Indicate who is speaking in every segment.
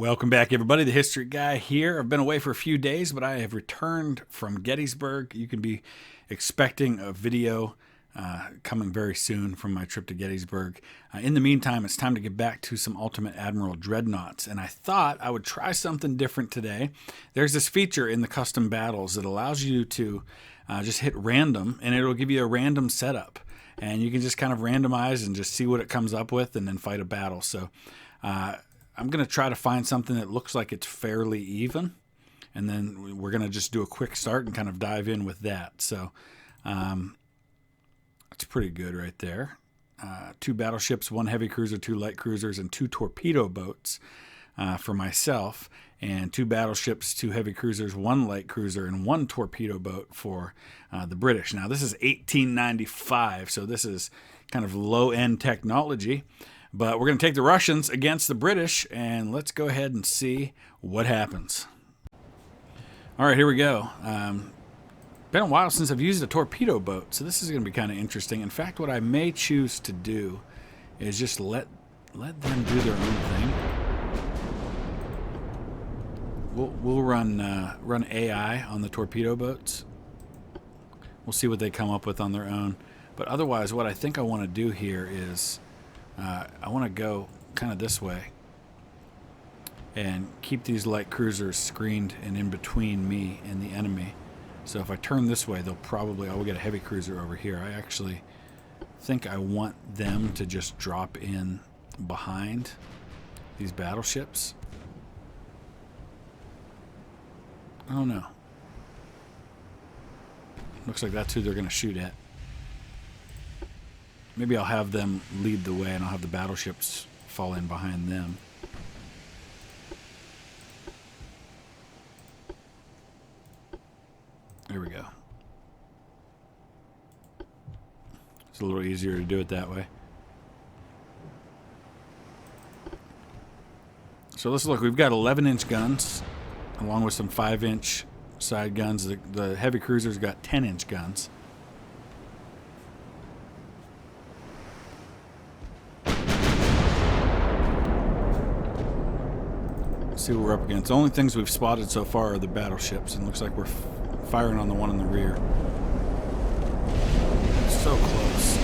Speaker 1: Welcome back, everybody. The History Guy here. I've been away for a few days, but I have returned from Gettysburg. You can be expecting a video coming very soon from my trip to Gettysburg. In the meantime, it's time to get back to some Ultimate Admiral Dreadnoughts, and I thought I would try something different today. There's this feature in the custom battles that allows you to just hit random, and it'll give you a random setup. And you can just kind of randomize and just see what it comes up with and then fight a battle. So I'm going to try to find something that looks like it's fairly even, and then we're going to just do a quick start and kind of dive in with that. So it's pretty good right there. 2 battleships, 1 heavy cruiser, 2 light cruisers, and 2 torpedo boats for myself, and 2 battleships, 2 heavy cruisers, 1 light cruiser, and 1 torpedo boat for the British. Now, this is 1895, so this is kind of low-end technology. But we're going to take the Russians against the British, and let's go ahead and see what happens. All right, here we go. Been a while since I've used a torpedo boat, so this is going to be kind of interesting. In fact, what I may choose to do is just let them do their own thing. We'll run AI on the torpedo boats. We'll see what they come up with on their own. But otherwise, what I think I want to do here is I want to go kind of this way and keep these light cruisers screened and in between me and the enemy. So if I turn this way, I'll get a heavy cruiser over here. I actually think I want them to just drop in behind these battleships. I don't know. Looks like that's who they're going to shoot at. Maybe I'll have them lead the way and I'll have the battleships fall in behind them. There we go. It's a little easier to do it that way. So let's look. We've got 11-inch guns along with some 5-inch side guns. The heavy cruiser's got 10-inch guns. See what we're up against. The only things we've spotted so far are the battleships, and it looks like we're firing on the one in the rear. So close.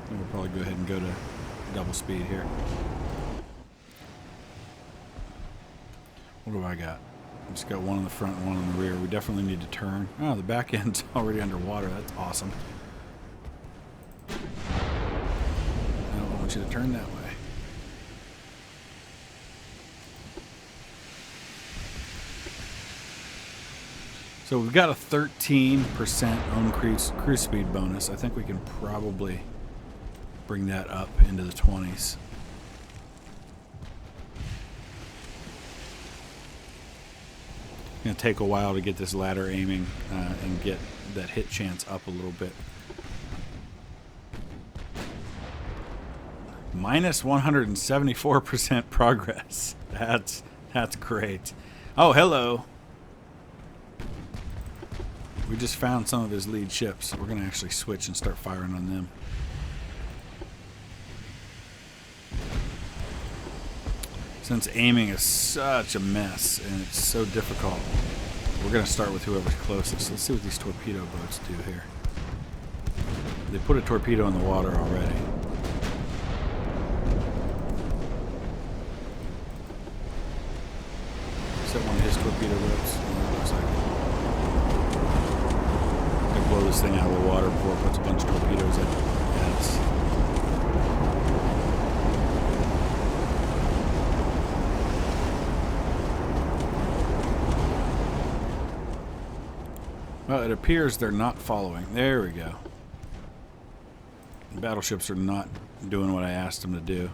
Speaker 1: And we'll probably go ahead and go to double speed here. What do I got? Just got one in the front and one in the rear. We definitely need to turn. Oh, the back end's already underwater. That's awesome. No, I want you to turn that way. So we've got a 13% own cruise speed bonus. I think we can probably bring that up into the 20s. It's going to take a while to get this ladder aiming and get that hit chance up a little bit. Minus 174% progress. That's great. Oh, hello. We just found some of his lead ships. We're going to actually switch and start firing on them. Since aiming is such a mess and it's so difficult, we're going to start with whoever's closest. Let's see what these torpedo boats do here. They put a torpedo in the water already. Is that one of his torpedo boats? Yeah, it looks like it. They blow this thing out of the water before it puts a bunch of torpedoes at us. Well, it appears they're not following. There we go. The battleships are not doing what I asked them to do.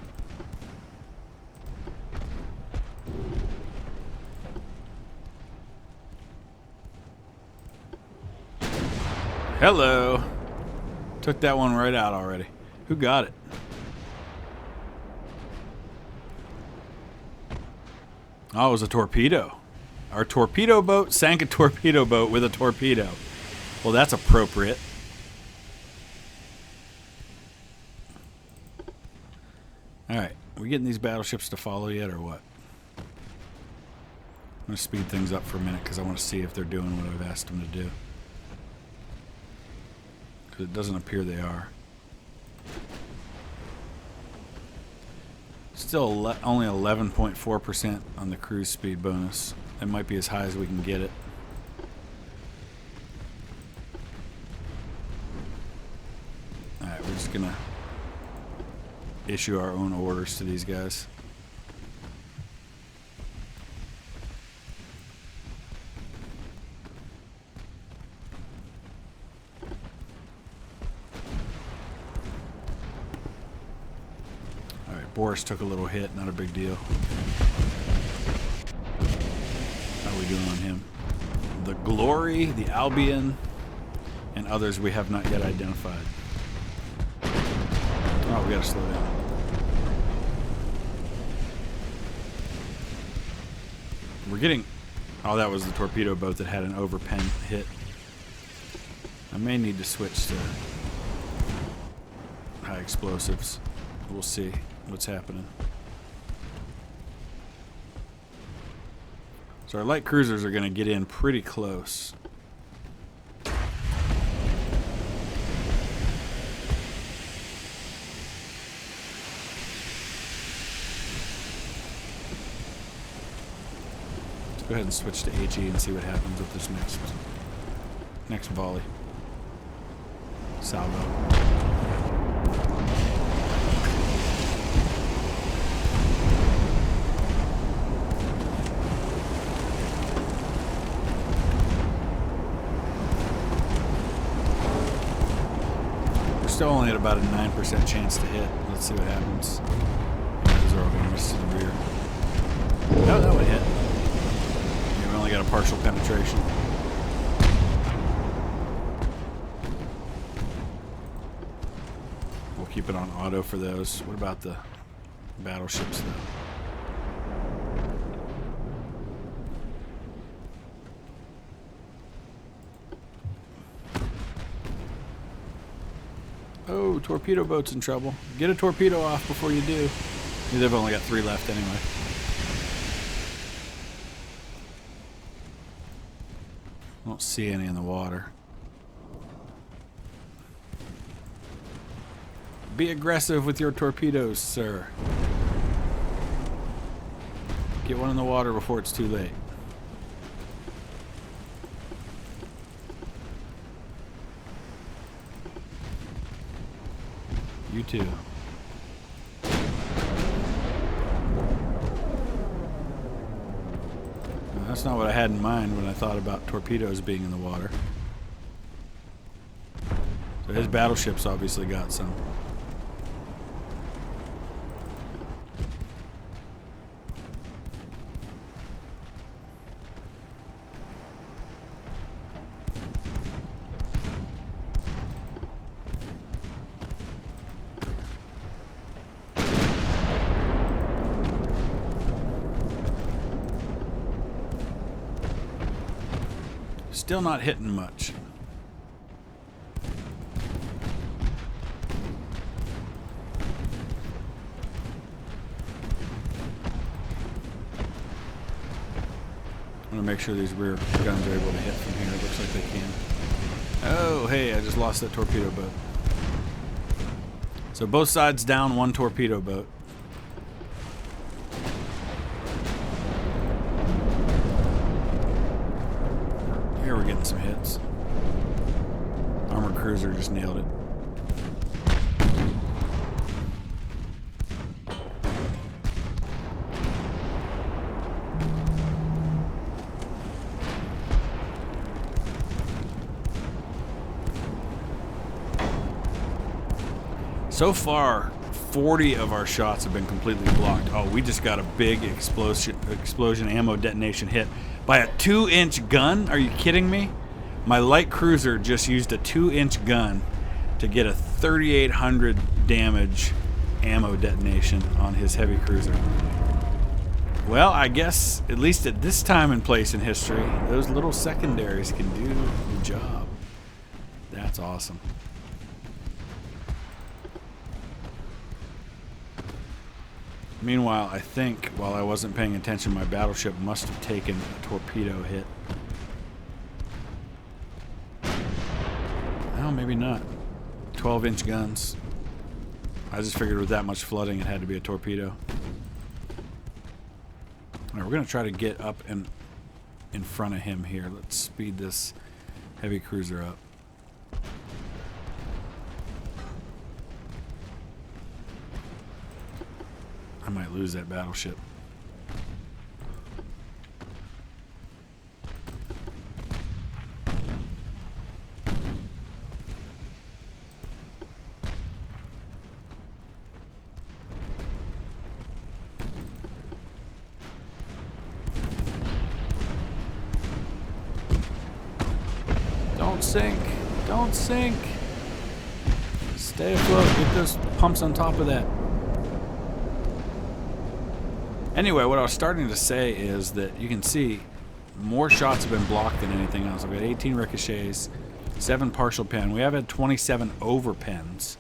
Speaker 1: Hello. Took that one right out already. Who got it? Oh, it was a torpedo. Our torpedo boat sank a torpedo boat with a torpedo. Well, that's appropriate. Alright, we getting these battleships to follow yet, or what? I'm going to speed things up for a minute because I want to see if they're doing what I've asked them to do. Because it doesn't appear they are. Still only 11.4% on the cruise speed bonus. That might be as high as we can get it. Alright, we're just gonna issue our own orders to these guys. Boris took a little hit, not a big deal. How are we doing on him? The Glory, the Albion, and others we have not yet identified. Oh, we gotta slow down. We're getting... Oh, that was the torpedo boat that had an overpen hit. I may need to switch to high explosives. We'll see what's happening. So our light cruisers are going to get in pretty close. Let's go ahead and switch to HE and see what happens with this next volley. Salvo. Still only at about a 9% chance to hit. Let's see what happens. Yeah, those are all going to miss to the rear. No, that would hit. Yeah, we only got a partial penetration. We'll keep it on auto for those. What about the battleships, though? Oh, torpedo boat's in trouble. Get a torpedo off before you do. They've only got 3 left anyway. I don't see any in the water. Be aggressive with your torpedoes, sir. Get one in the water before it's too late. You too. Well, that's not what I had in mind when I thought about torpedoes being in the water. So his battleships obviously got some. Still not hitting much. I'm gonna make sure these rear guns are able to hit from here. It looks like they can. Oh, hey, I just lost that torpedo boat. So both sides down, 1 torpedo boat. Here we're getting some hits. Armored cruiser just nailed it. So far, 40 of our shots have been completely blocked. Oh, we just got a big explosion ammo detonation hit by a 2-inch gun? Are you kidding me? My light cruiser just used a 2-inch gun to get a 3,800 damage ammo detonation on his heavy cruiser. Well, I guess, at least at this time and place in history, those little secondaries can do the job. That's awesome. Meanwhile, I think, while I wasn't paying attention, my battleship must have taken a torpedo hit. Oh, maybe not. 12-inch guns. I just figured with that much flooding, it had to be a torpedo. Alright, we're going to try to get up and in front of him here. Let's speed this heavy cruiser up. I might lose that battleship. Don't sink. Don't sink. Stay afloat. Get those pumps on top of that. Anyway, what I was starting to say is that you can see more shots have been blocked than anything else. I've got 18 ricochets, 7 partial pen. We have had 27 over pens.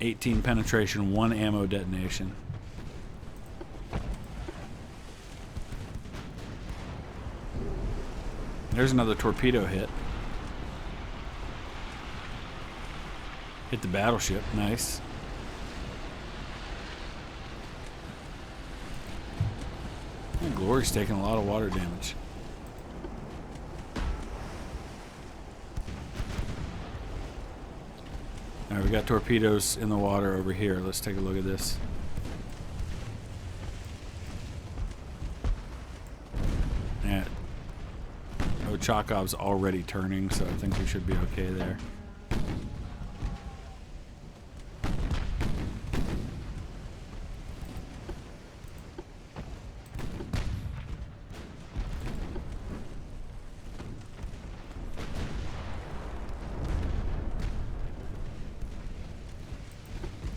Speaker 1: 18 penetration, 1 ammo detonation. There's another torpedo hit. Hit the battleship. Nice. And Glory's taking a lot of water damage. Alright, we got torpedoes in the water over here. Let's take a look at this. Yeah. Chekhov's already turning, so I think we should be okay there.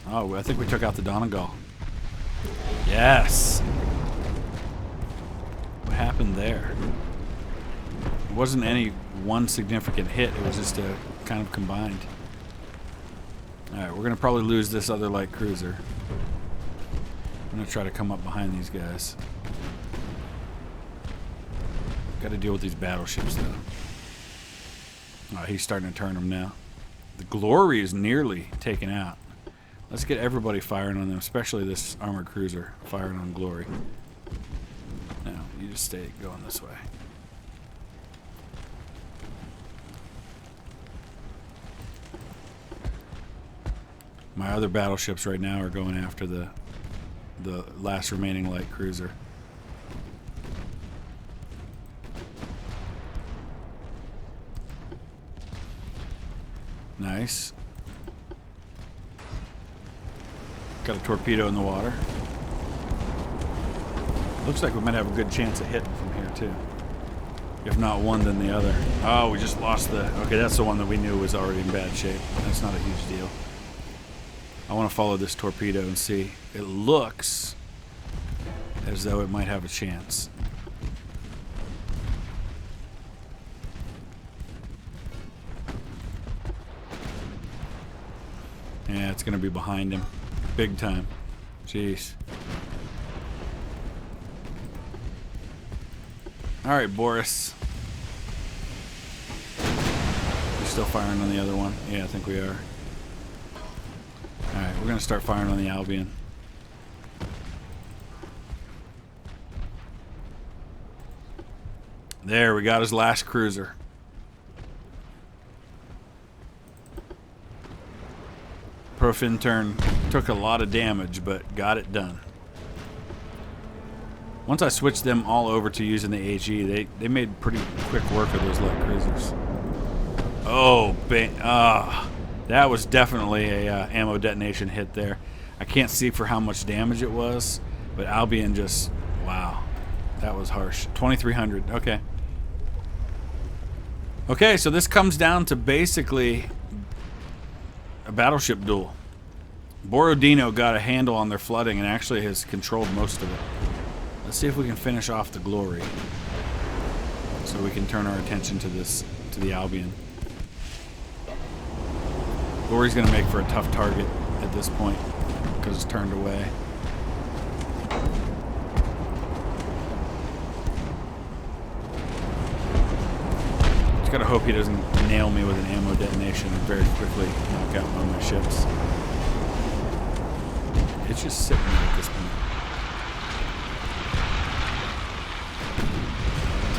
Speaker 1: Oh, I think we took out the Donegal. Yes! What happened there? It wasn't any one significant hit, it was just a kind of combined. Alright, we're going to probably lose this other light cruiser. I'm going to try to come up behind these guys. Got to deal with these battleships though. Oh, he's starting to turn them now. The Glory is nearly taken out. Let's get everybody firing on them, especially this armored cruiser firing on Glory. No, you just stay going this way. My other battleships right now are going after the last remaining light cruiser. Nice. Got a torpedo in the water. Looks like we might have a good chance of hitting from here too. If not one, then the other. Oh, we just lost the... Okay, that's the one that we knew was already in bad shape. That's not a huge deal. I want to follow this torpedo and see. It looks as though it might have a chance. Yeah, it's going to be behind him. Big time. Jeez. Alright, Boris. We're still firing on the other one? Yeah, I think we are. Alright, we're going to start firing on the Albion. There, we got his last cruiser. Profintern took a lot of damage, but got it done. Once I switched them all over to using the AG, they made pretty quick work of those light cruisers. Oh, that was definitely a ammo detonation hit there. I can't see for how much damage it was, but Albion just, wow, that was harsh. 2,300, okay. Okay, so this comes down to basically a battleship duel. Borodino got a handle on their flooding and actually has controlled most of it. Let's see if we can finish off the Glory. so we can turn our attention to the Albion. Glory's going to make for a tough target at this point because it's turned away. Just gotta hope he doesn't nail me with an ammo detonation and very quickly knock out one of my ships. It's just sitting there at this point.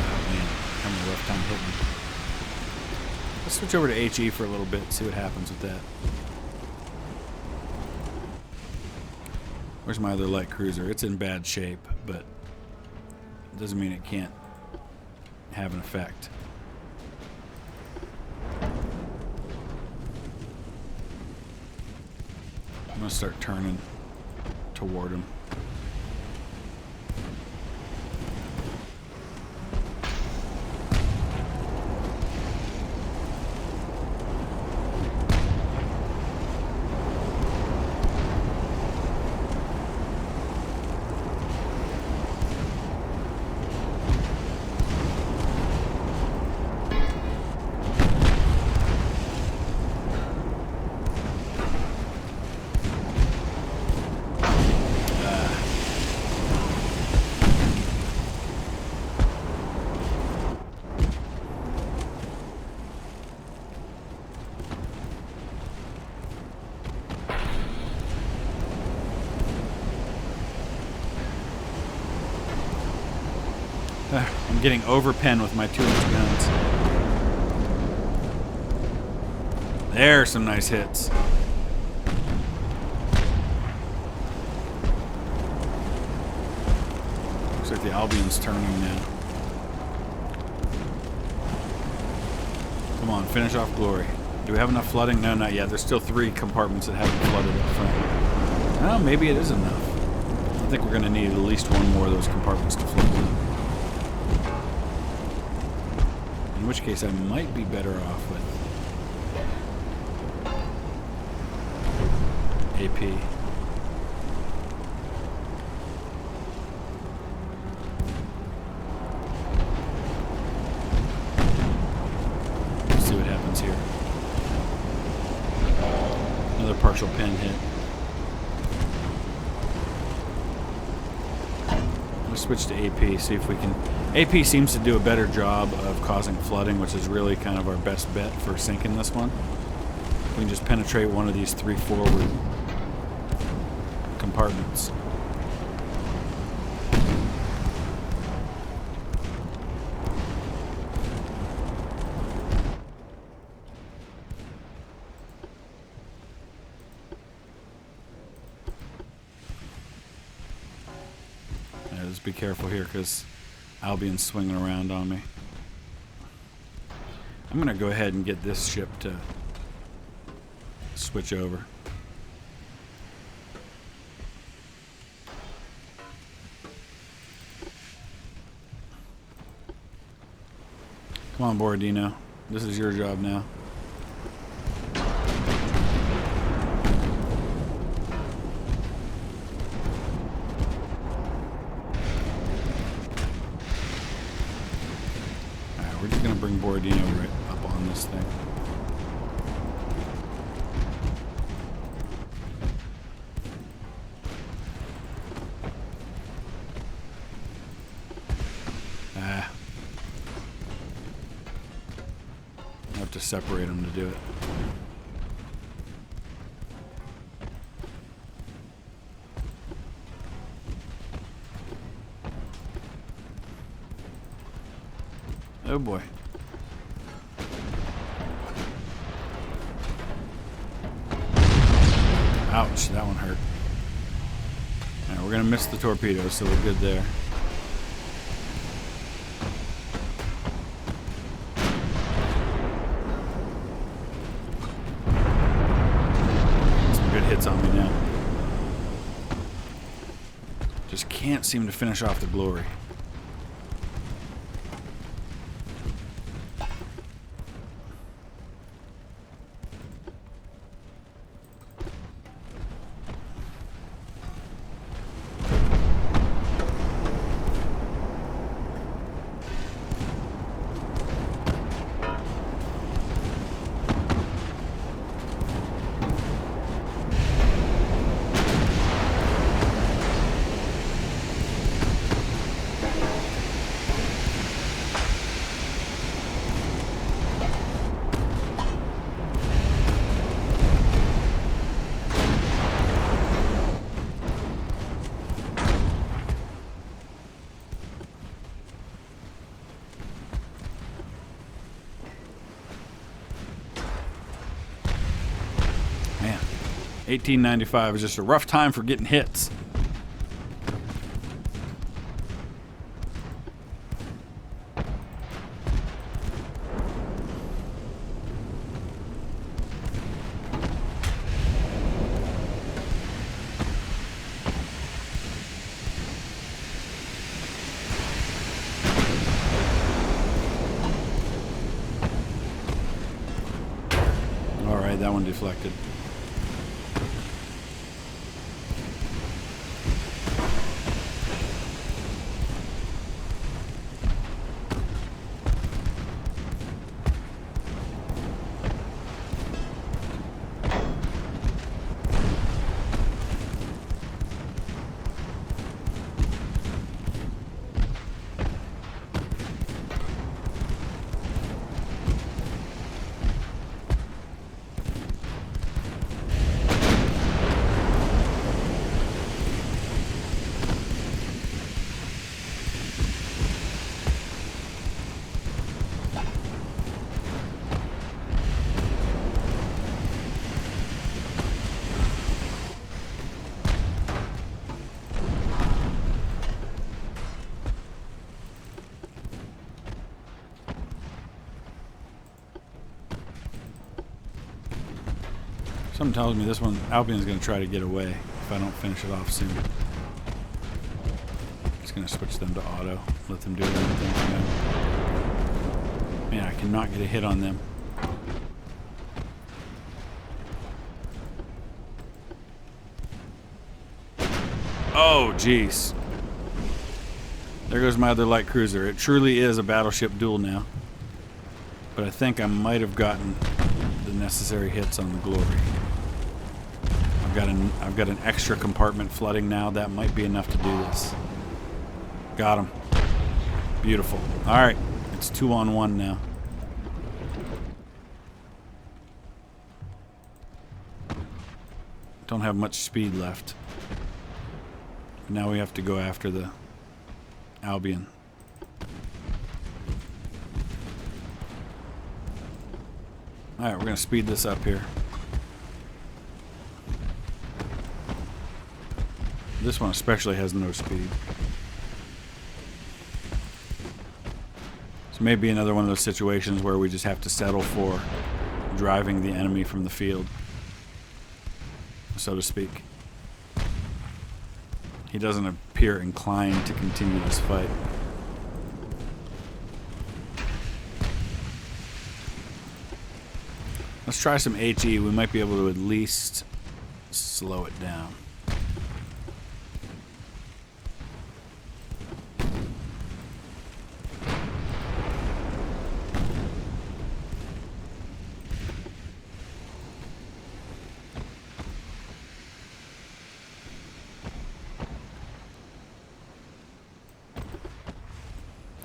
Speaker 1: Oh man, having a rough time hitting. Let's switch over to HE for a little bit, see what happens with that. Where's my other light cruiser? It's in bad shape, but it doesn't mean it can't have an effect. I'm gonna start turning toward him. I'm getting overpen with my 2-inch guns. There are some nice hits. Looks like the Albion's turning now. Come on, finish off Glory. Do we have enough flooding? No, not yet. There's still 3 compartments that haven't flooded up front. Well, maybe it is enough. I think we're going to need at least one more of those compartments to flood up. In which case I might be better off with AP. Let's see what happens here. Another partial pen hit. Let's switch to AP, see if we can... AP seems to do a better job of causing flooding, which is really kind of our best bet for sinking this one. We can just penetrate one of these 3 forward compartments. Yeah, just be careful here because Albion's swinging around on me. I'm going to go ahead and get this ship to switch over. Come on, Borodino. This is your job now. We're just going to bring Borodino right up on this thing. I have to separate them to do it. Oh boy. Ouch, that one hurt. Alright, we're gonna miss the torpedoes, so we're good there. Some good hits on me now. Just can't seem to finish off the Glory. 1895 is just a rough time for getting hits. Alright, that one deflected. Something tells me this one, Albion's going to try to get away if I don't finish it off soon. Just going to switch them to auto, let them do everything for now. Man, I cannot get a hit on them. Oh, jeez. There goes my other light cruiser. It truly is a battleship duel now. But I think I might have gotten the necessary hits on the Glory. I've got an extra compartment flooding now. That might be enough to do this. Got him. Beautiful. All right, it's 2-on-1 now. Don't have much speed left. Now we have to go after the Albion. All right, we're going to speed this up here. This one especially has no speed. So maybe another one of those situations where we just have to settle for driving the enemy from the field, so to speak. He doesn't appear inclined to continue this fight. Let's try some HE. We might be able to at least slow it down.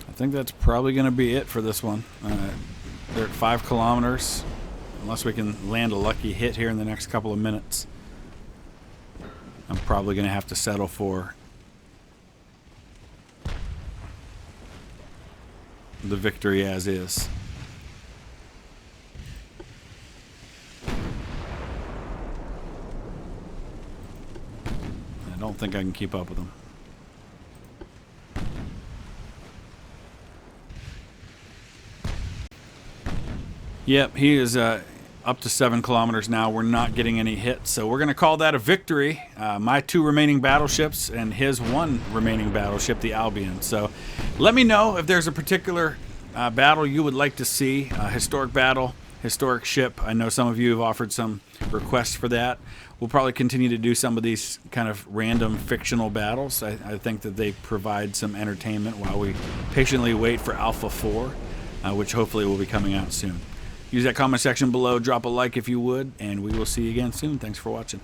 Speaker 1: I think that's probably going to be it for this one. They're at 5 kilometers. Unless we can land a lucky hit here in the next couple of minutes, I'm probably going to have to settle for the victory as is. I don't think I can keep up with them. Yep, he is up to 7 kilometers now. We're not getting any hits, so we're going to call that a victory. My 2 remaining battleships and his 1 remaining battleship, the Albion. So let me know if there's a particular battle you would like to see, historic battle, historic ship. I know some of you have offered some requests for that. We'll probably continue to do some of these kind of random fictional battles. I think that they provide some entertainment while we patiently wait for Alpha 4, which hopefully will be coming out soon. Use that comment section below, drop a like if you would, and we will see you again soon. Thanks for watching.